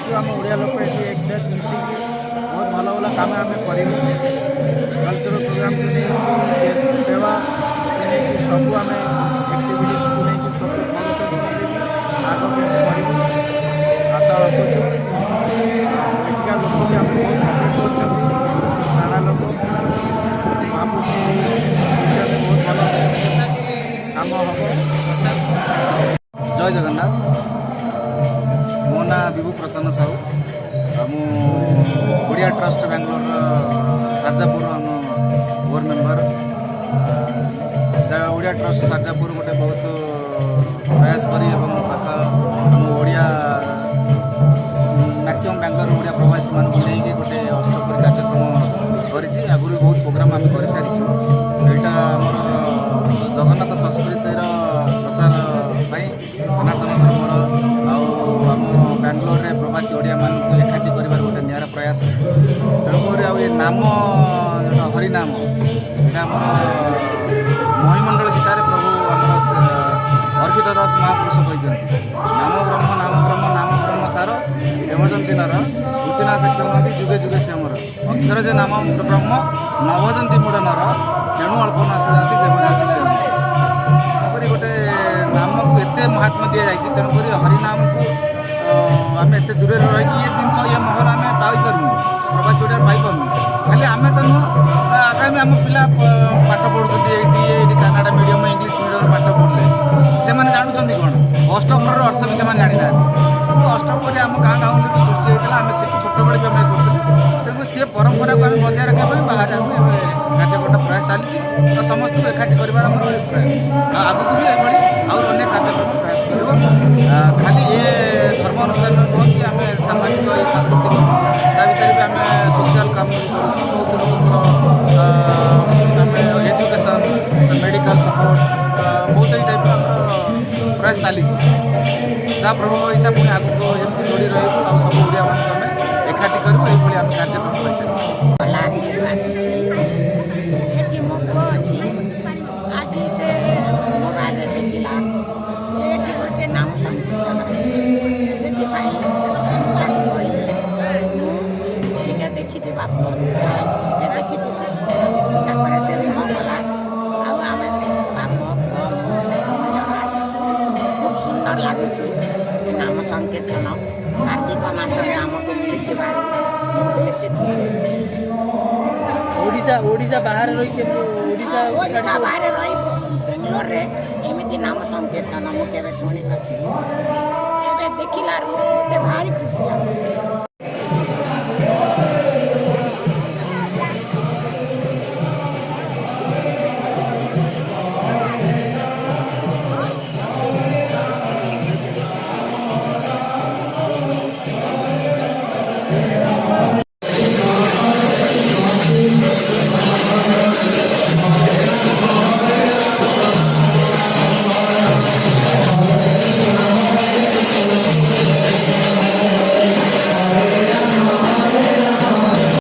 भावुँ आम ओडिया लोक ये एक्साक्ट मिसिकी बहुत भल भल कम आम कर कल्चरल प्रोग्राम को नहीं सेवा सब आम एक्टिविटीज को नहीं सब आगे बढ़ू आशा रखुचु एठिका लोक भी आम बहुत सपोर्ट कर नाना लोक भावुँ बहुत भल काम हम। जय जगन्नाथ मो ना विभु प्रसन्न साहू मु ओडिया ट्रस्ट बेंगलोर सारजापुर आम बोर्ड मेंबर ओडिया ट्रस्ट सारजापुर गोटे बहुत प्रयास करी ओडिया मैक्सिमम बेंगलोर ओडिया प्रवासी मान नहीं गोटे अष्टपुरी कार्यक्रम करी आगुरी बहुत प्रोग्राम आम कर सारी यहाँ आम जगन्नाथ संस्कृतिर प्रचार सनातन धर्मर आम बेंगलोर में प्रवासी ओडिया मानक एकाठी कर गोटे निरा प्रयास तेणुक ये नाम हरिनाम यहाँ महिमंडल गीतार प्रभु आम अर्पित दास महापुरुष कहते नाम ब्रह्म नाम ब्रह्म सार देवजंती नर भूतिना से जुगे जुगे से अमर अक्षर जे नाम ब्रह्म नवजंती मूढ़ नर तेणु अल्प नाश जाती देवजाती से अमर गोटे नाम को एत महात्मा दि जाए तेणुक हरिनाम को आम एत दूर रही ये जिन ये मोहर आम पाइपारू प्रवासी ओडिया पाइपारू खाली आम तो नुह आगामी आम पिला पाठ पढ़ुं ये कानाडा मीडियम इंग्लीश मीडियम पाठ पढ़ले से जानते कौन अष्टपर अर्थ भी से जानी ना अष्टपर आम गाँ गाँव सृष्टि होता आम से छोट बड़े भी आम करूँ तेणु सी परंपरा को आम बजाय रखा बाहर आम कार्यक्रम प्रयास चली तो समस्त एकाठी कर प्रयास आगक भी ये आउ अनेक कार्यक्रम प्रयास कर खाली ये धर्म अनुष्ठान नुह कि आम सामाजिक सांस्कृतिक ता भर भी आम सोशल काम बहुत लोग एजुकेशन मेडिकल सपोर्ट बहुत ही टाइप प्रयास चली जहाँ प्रभु इच्छा पुणी आगक जमी जोड़ी रही सब ओडिया मान एकाठी करूँ ये आम कार्यक्रम देखी बाप देखी से भी हम गला आम खूब सुंदर लगुच नाम संकीर्तन कार्तिक मसरे आमको मिलता बेस खुशी ओडिशा बाहर रही ओडिशा बाहर रही बेंगलोर रे एमती नाम संकीर्तन मुझे शुणी नी देखला भारी खुशी लगुच।